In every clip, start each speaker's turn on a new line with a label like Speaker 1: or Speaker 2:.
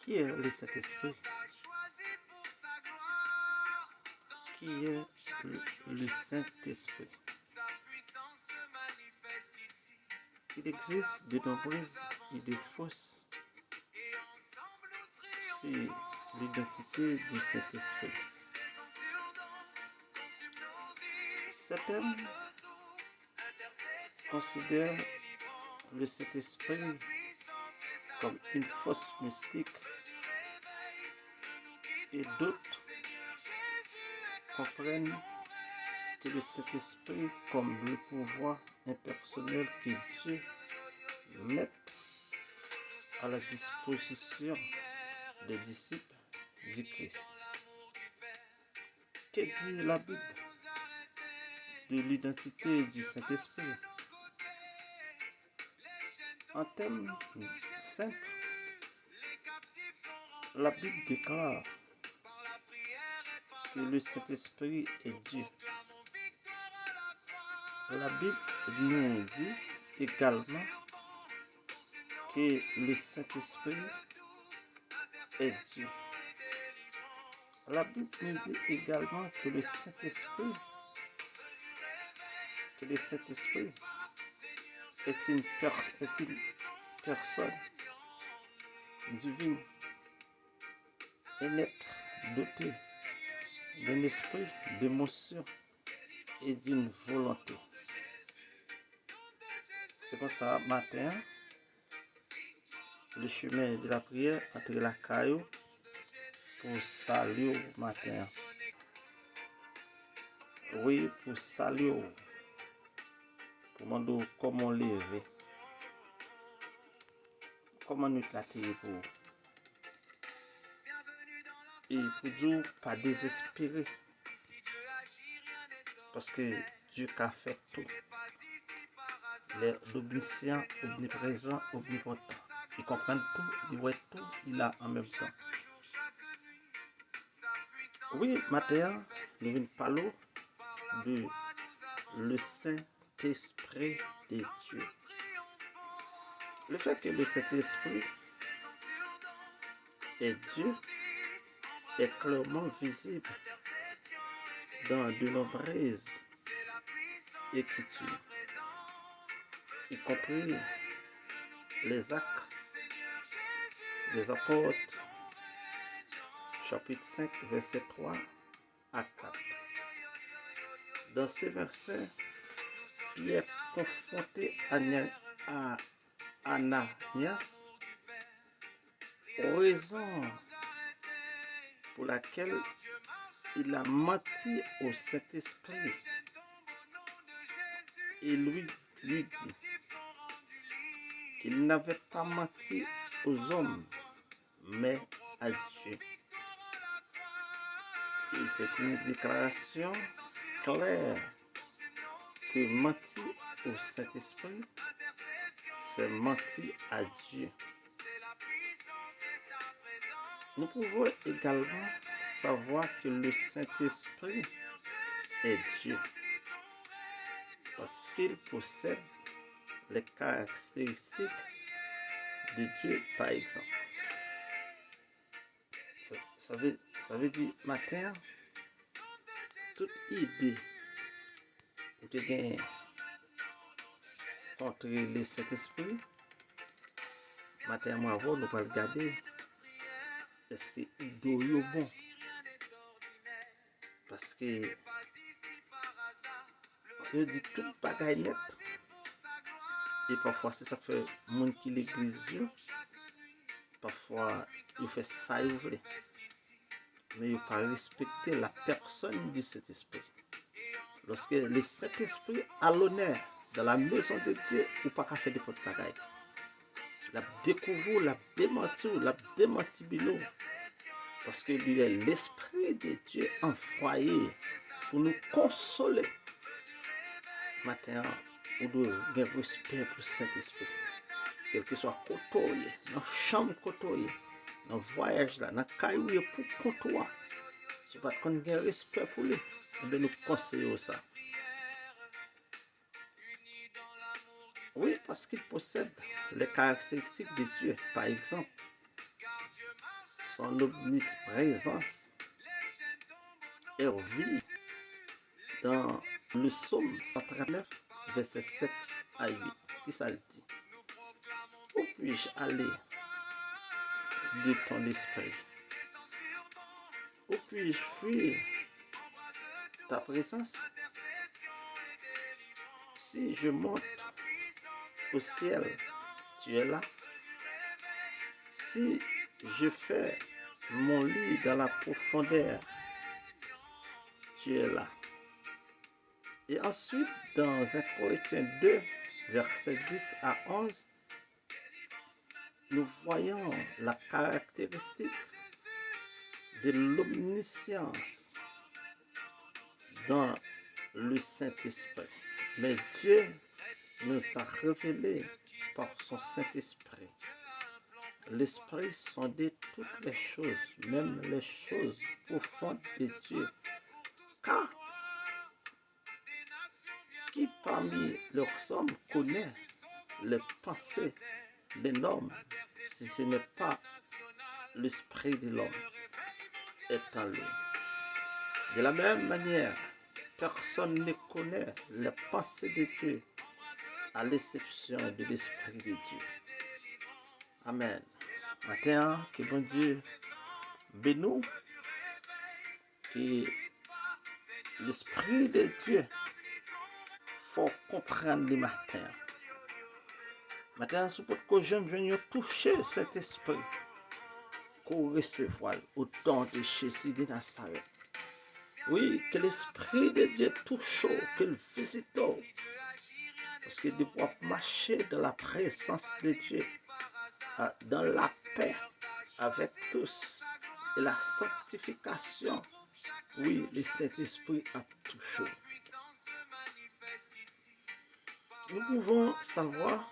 Speaker 1: Qui est le Saint-Esprit? Qui est le Saint-Esprit? Il existe de nombreuses idées fausses sur l'identité du Saint-Esprit. Certains considèrent le Saint-Esprit comme une force mystique et d'autres comprennent que le Saint-Esprit comme le pouvoir impersonnel que Dieu met à la disposition des disciples du Christ. Que dit la Bible de l'identité du Saint-Esprit? En termes simples, la Bible déclare que le Saint-Esprit est Dieu. La Bible nous dit également que le Saint-Esprit est Dieu. La Bible nous dit également que le Saint-Esprit est une personne divine, un être doté d'un esprit, d'émotion et d'une volonté. C'est pour ça, matin, le chemin de la prière entre la caillou pour saluer au matin. Oui, pour saluer, pour demander comment lever, comment nous traiter pour. Et pour dire pas désespérer, parce que Dieu a fait tout. L'omniscient, omniprésent, omnipotent. Il comprend tout, il voit tout, il a en même temps. Oui, matin, nous venons parler de le Saint-Esprit de Dieu. Le fait que le Saint-Esprit est Dieu est clairement visible dans de nombreuses écritures, y compris les Actes des Apôtres, chapitre 5, verset 3 à 4. Dans ces versets, Pierre confronté à Ananias aux raisons pour laquelle il a menti au Saint-Esprit et lui dit qu'il n'avait pas menti aux hommes, mais à Dieu. Et c'est une déclaration claire que mentir au Saint-Esprit, c'est mentir à Dieu. Nous pouvons également savoir que le Saint-Esprit est Dieu, parce qu'il possède les caractéristiques de Dieu, par exemple. Ça veut dire, matin, toute idée que tu gagnes contre le Saint-Esprit, matin, moi, avant, nous allons regarder est-ce que l'idée est bon. Parce que je dis tout bagaille net. Et parfois, c'est ça que fait le monde qui l'église. Parfois, il fait ça, il veut. Mais il ne pas respecter la personne du Saint-Esprit. Lorsque le Saint-Esprit a l'honneur dans la maison de Dieu, ou pas qu'à faire des potes bagaille. La découvrir, la démentir, la démentibilo. Parce que lui est l'Esprit de Dieu envoyé pour nous consoler. Matin, on doit avoir respect pour le Saint-Esprit. Quel que soit côté, dans la chambre côté, dans le voyage, dans le caillou pour côté. Si vous n'avez pas respect pour lui, nous conseillons ça. Oui, parce qu'il possède les caractéristiques de Dieu. Par exemple, son omniprésence est revue dans le psaume 139, verset 7 à 8. Qui ça le dit? Où puis-je aller de ton esprit? Où puis-je fuir ta présence? Si je monte au ciel, tu es là. Si je fais mon lit dans la profondeur, tu es là. Et ensuite, dans 1 Corinthiens 2, versets 10 à 11, nous voyons la caractéristique de l'omniscience dans le Saint-Esprit. Mais Dieu nous a révélé par son Saint-Esprit l'Esprit sondait toutes les choses, même les choses profondes de Dieu. Car qui parmi leurs hommes connaît les pensées de l'homme, si ce n'est pas l'esprit de l'homme est en lui? De la même manière, personne ne connaît les pensées de Dieu, à l'exception de l'esprit de Dieu. Amen. Matin, que bon Dieu bénisse, que l'esprit de Dieu faut comprendre le matin. Matin, c'est pour que j'aime venir toucher cet esprit, qu'on recevoir au temps de Jésus de Nazareth. Oui, que l'esprit de Dieu touche, qu'il visite, parce qu'il doit marcher dans la présence de Dieu, dans la paix avec tous, et la sanctification. Oui, le Saint-Esprit a touché. Nous pouvons savoir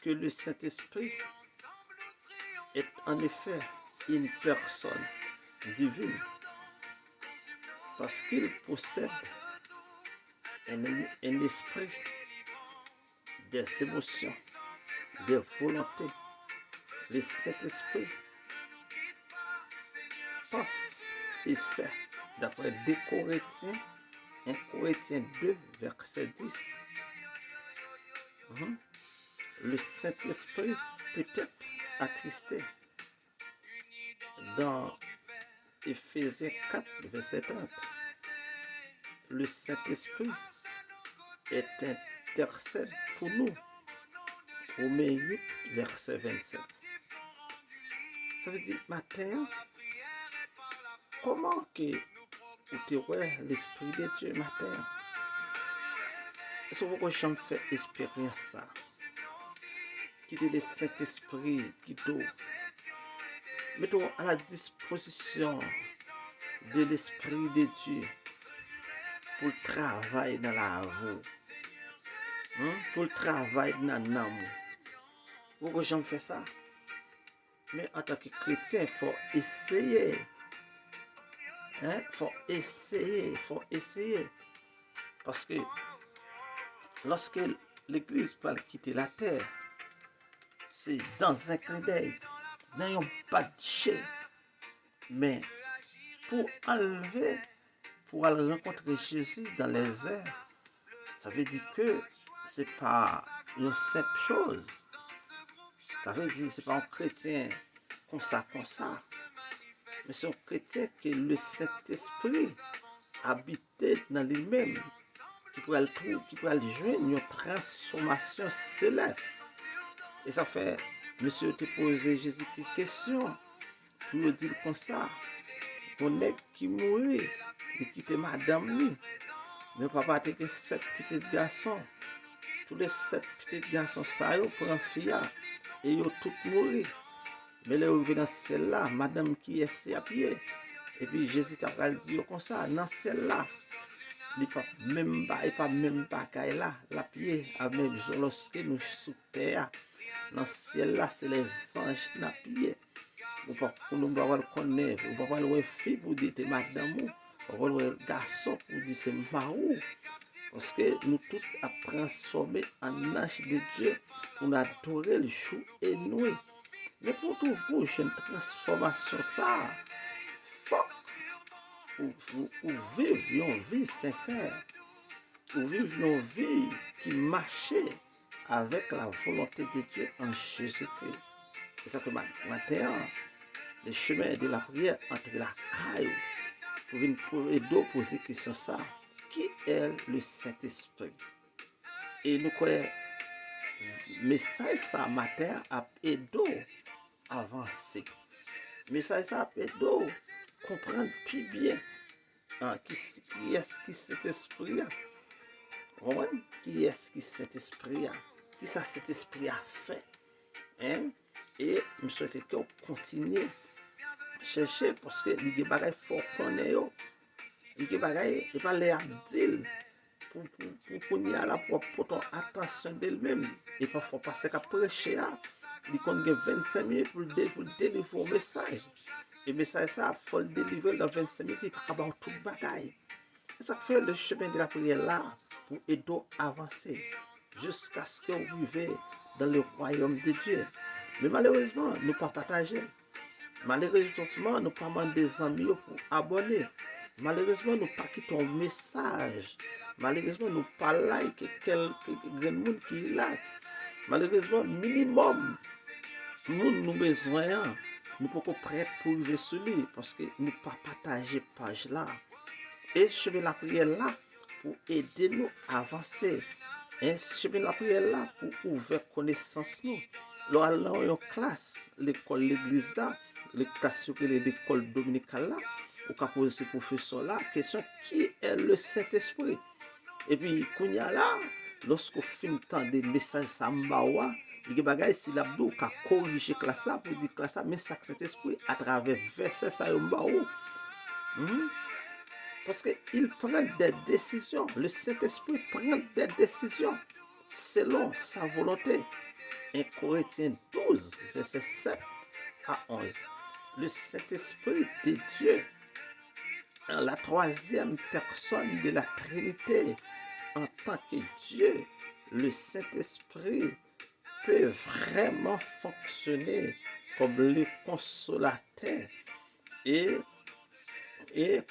Speaker 1: que le Saint-Esprit est en effet une personne divine parce qu'il possède un esprit, des émotions, des volontés. Le Saint-Esprit pense et sait, d'après 2 Corinthiens, 1 Corinthiens 2, verset 10. Le Saint-Esprit peut être attristé. Dans Éphésiens 4, verset 30, le Saint-Esprit est intercède pour nous. Romains 8, verset 27. Ça veut dire, matin, comment que vous te l'Esprit de Dieu matin? C'est pourquoi j'en fais expérience ça. Quitter le Saint-Esprit qui doit. Mettons à la disposition de l'Esprit de Dieu pour le travail dans la vie. Pour le travail dans l'amour. Pourquoi j'en fais ça? Mais en tant que chrétien, il faut essayer. Il faut essayer. Parce que lorsque l'Église peut quitter la terre, c'est dans un clin d'œil, dans un budget. Mais pour aller rencontrer Jésus dans les airs, ça veut dire que c'est pas une simple chose. Ça veut dire que c'est pas un chrétien comme ça. Mais c'est un chrétien que le Saint-Esprit habite dans lui-même, qui peut le joindre une transformation céleste. Et ça fait, monsieur te posé Jésus une question, pour le dire comme ça, on est qui mourit, et qui était madame lui. Mais papa était que 7 petits garçons. Tous les 7 petits garçons, ça y est, pour un fille, et ils ont tous mouru. Mais là, ils dans celle-là, madame qui est à pied. Et puis Jésus t'a dit comme ça, dans celle-là, il n'y a pas même pas là, la pied, même lorsque nous sous terre, dans le ciel-là, c'est les anges dans pied. Ou pas nous ne connaître, ou pas le fille pour dire c'est madame, ou pas le garçon pour dire c'est marou. Parce que nous tous a transformé en ange de Dieu pour nous adorer le jour et nuit. Mais pour tout, pour une transformation, ça, faut ou vivre une vie sincère, ou vivre une vie qui marchait avec la volonté de Dieu en Jésus-Christ. C'est ça que maintenant, le chemin de la prière entre la caille pour aider poser question ça. Qui est le Saint-Esprit? Et nous croyons, message ça matin a aidé à avancer. Message ça a aidé comprendre plus bien qui est-ce qui cet esprit là. Qui est-ce qui cet esprit là? Qui ça cet esprit a fait? Hein? Et je souhaite que vous continuez à chercher parce que les bagages faut connaître. Les bagages, et pas les dire pour qu'on y a là pour ton attention d'elle-même. Et parfois parce qu'à prêcher là, il compte 25 minutes pour délivrer un message. Et le message ça, il faut le délivrer dans 25 minutes, il n'y a pas avoir tout le bagage. C'est ça que fait le chemin de la prière là, pour aider à avancer, jusqu'à ce que vous vivez dans le royaume de Dieu. Mais malheureusement, nous ne pas partager. Malheureusement, nous pas demander des amis pour abonner. Malheureusement, nous pas quitter un message. Malheureusement, nous pas like quelques monde qui like. Malheureusement, minimum, nous besoin, nous pas prêts pour vivre sur lui parce que nous pas partager page là. Et je vais la prière là pour aider nous à avancer. Et je vais la prière là pour ouvrir connaissance nous. Là, en classe, l'école, l'église là, l'école dominicale là, ou qu'a poser ce professeur là, question qui est le Saint-Esprit. Et puis, quand y a là, lorsqu'on finit tant des messages sambawa, il y a des bagages si l'abdou qu'a corrigé classe là pour dire classe là, mais ça Saint-Esprit à travers verset ça yombaou. Parce qu'il prend des décisions. Le Saint-Esprit prend des décisions selon sa volonté. 1 Corinthiens 12, verset 7 à 11. Le Saint-Esprit de Dieu, la troisième personne de la Trinité, en tant que Dieu, le Saint-Esprit peut vraiment fonctionner comme le consolateur et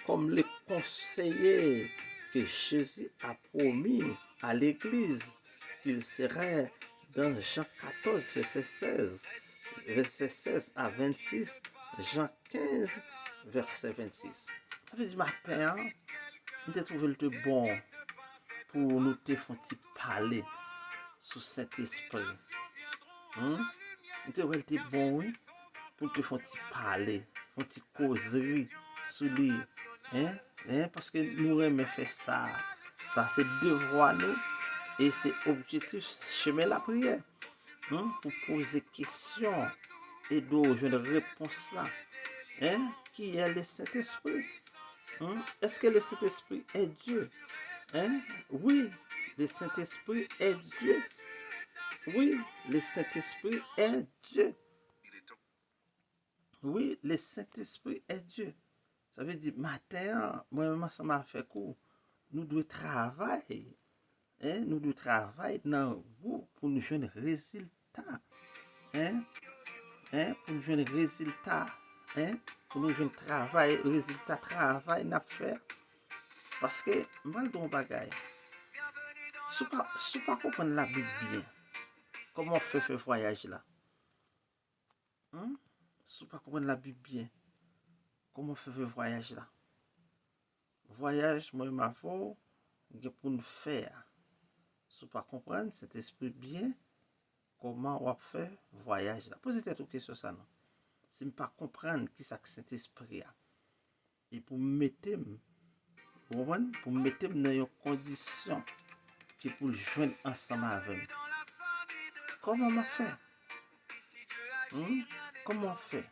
Speaker 1: comme le conseiller que Jésus a promis à l'Église qu'il serait dans Jean 14, verset 16 à 26, Jean 15, verset 26. Ça veut dire, matin, nous avons trouvé le bon pour nous te faire parler sous Saint-Esprit. Nous avons trouvé le bon, oui, pour te faire parler, pour te causer sur lui. Parce que nous aimons faire ça. Ça, c'est devoir nous. Et c'est objectif chemin la prière. Pour poser questions et d'où une réponse là. Qui est le Saint-Esprit? Est-ce que le Saint-Esprit est Dieu? Oui, le Saint-Esprit est Dieu. Oui, le Saint-Esprit est Dieu. Oui, le Saint-Esprit est Dieu. Ça veut dire, matin, moi, ça m'a fait coup. Nous devons travailler. Nous devons travailler dans vous pour nous jouer un résultat. Pour nous jouer un résultat. Pour nous jouer un travail, résultat travail, n'a fait. Parce que, mal dans le bagage, si pas comprendre la Bible bien, comment on fait ce voyage là? Si pas comprendre la Bible bien, comment on fait ce voyage là? Voyage, moi, ma foi, pour nous faire. Si pas comprendre cet esprit bien, comment on fait voyage là? Posez-vous une question ça non? Si pas comprendre qui ça que cet esprit a. Et pour mettre dans une condition qui pour le joindre ensemble avec. Comment on fait? Comment on fait?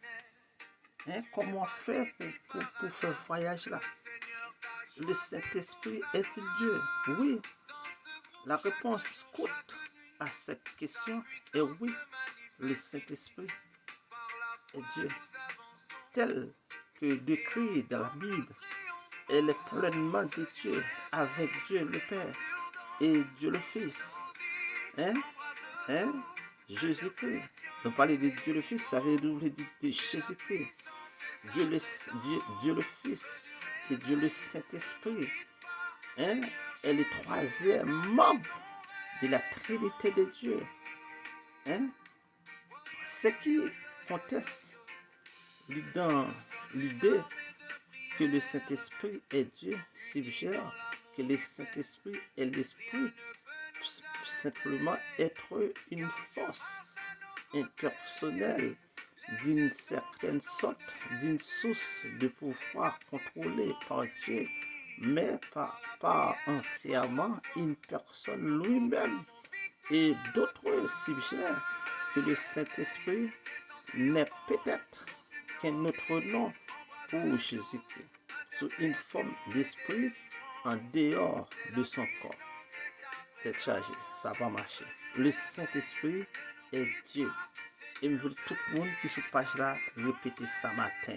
Speaker 1: Comment on fait pour faire voyage là? Le Saint-Esprit est-il Dieu? Oui. La réponse courte à cette question est oui. Le Saint-Esprit est Dieu. Tel que décrit dans la Bible, elle est pleinement de Dieu, avec Dieu le Père et Dieu le Fils. Jésus-Christ. Nous parlons de Dieu le Fils, ça veut dire de Jésus-Christ. Dieu le Fils et Dieu le Saint-Esprit. Hein? Et le troisième membre de la Trinité de Dieu. Hein? Ce qui conteste dans l'idée que le Saint-Esprit est Dieu suggère que le Saint-Esprit est l'Esprit, simplement être une force impersonnelle d'une certaine sorte, d'une source de pouvoir contrôlée par Dieu, mais pas entièrement une personne lui-même. Et d'autres suggèrent que le Saint-Esprit n'est peut-être qu'un autre nom pour Jésus-Christ, sous une forme d'esprit en dehors de son corps. C'est chargé, ça va pas marcher. Le Saint-Esprit est Dieu. Et je veux tout le monde qui se page là répéter ça matin.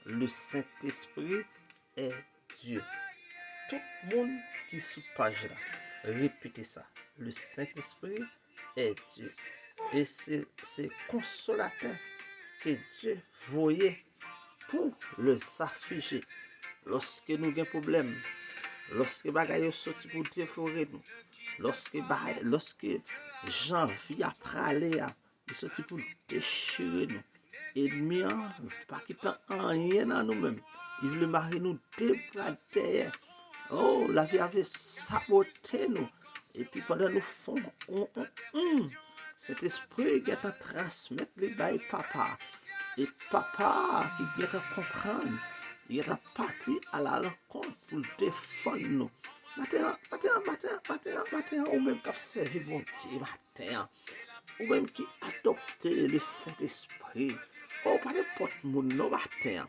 Speaker 1: Le Saint-Esprit est Dieu. Tout le monde qui se page là répéter ça. Le Saint-Esprit est Dieu. Et c'est consolateur que Dieu voyait pour le s'afficher lorsque nous avons un problème, lorsque bagaille sorti pour déforer nous, lorsque gens vivent après aller, ils sorti pour déchirer nous. Ennemi pas quittant rien à nous-mêmes. Il veut marier nous débrader. Oh, la vie avait saboté nous. Et puis pendant nous fond, cet esprit qui est en transmettre les bails papa. Et papa qui est en comprendre, il est parti à la rencontre pour défendre nous. Matin, ou même qui servi bon Dieu, matin, ou même qui adopte le Saint-Esprit. Oh, pas n'importe monde, non, matin.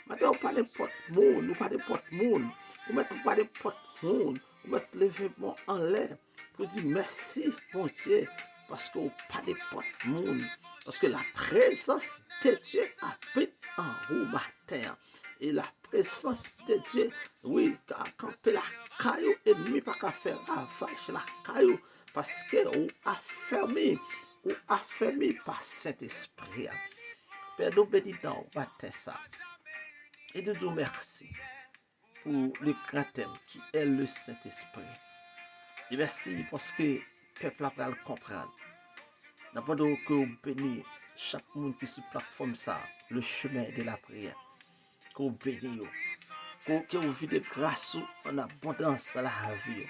Speaker 1: Matin, pas n'importe monde, ou pas n'importe monde. Ou mettre pas n'importe monde, ou mettre le vêtement en l'air pour dire merci, bon Dieu, parce qu'on pas n'importe monde. Parce que la présence de Dieu habite en vous matin. Et la présence de Dieu, oui, quand la caillou, ennemi pas qu'à faire ravage la caillou. Parce que ou affermi par Saint-Esprit. Père, nous bénissons matin ça. Et de nous merci pour le grand thème qui est le Saint-Esprit. Et merci parce que le peuple va le comprendre. D'abord que vous bénissez chaque monde qui se plateforme ça, le chemin de la prière. Que vous bénissez, que vous vivez de grâce en abondance dans la vie.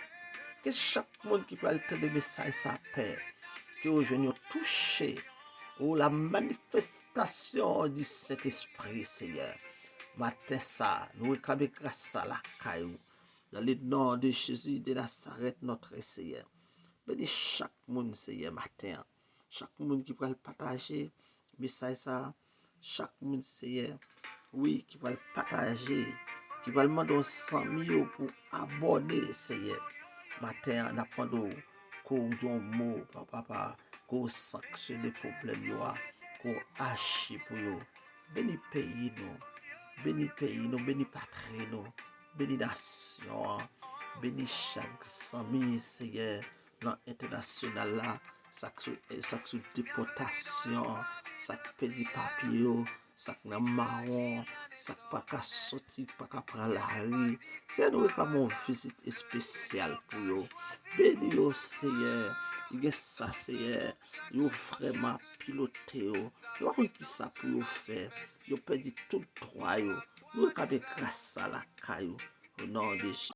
Speaker 1: Que chaque monde qui peut entendre le message ça Père, que vous jeunes touché ou la manifestation du Saint-Esprit, Seigneur. Matin ça, nous réclamons grâce à la caillou. Dans le nom de Jésus de Nazareth, notre Seigneur. Bénis chaque monde, Seigneur, matin. Chaque monde qui peut le partager, message ça. Chaque monde, Seigneur, oui, qui va le partager, qui va le demander 100 000 pour abonner, Seigneur. Matin, on apprend qu'on dit un mot, papa, qu'on sanctionne les problèmes, qu'on agit pour nous. Bénis pays, nous. Bénis pays, nous. Bénis patrie, nous. Bénis nation. Bénis chaque 100 000, Seigneur, dans l'international là. Chaque sous déportation, chaque petit papier, chaque marron, chaque pas qu'à sortir, pas qu'à prendre la rue. C'est nous réclamons une visite spéciale pour eux. Béni au Seigneur, il y a ça, Seigneur, il y a vraiment piloté. Il y a qui ça pour eux faire. Il y a perdu tout le droit. Nous réclamons grâce à la caillou. Au nom de Jésus.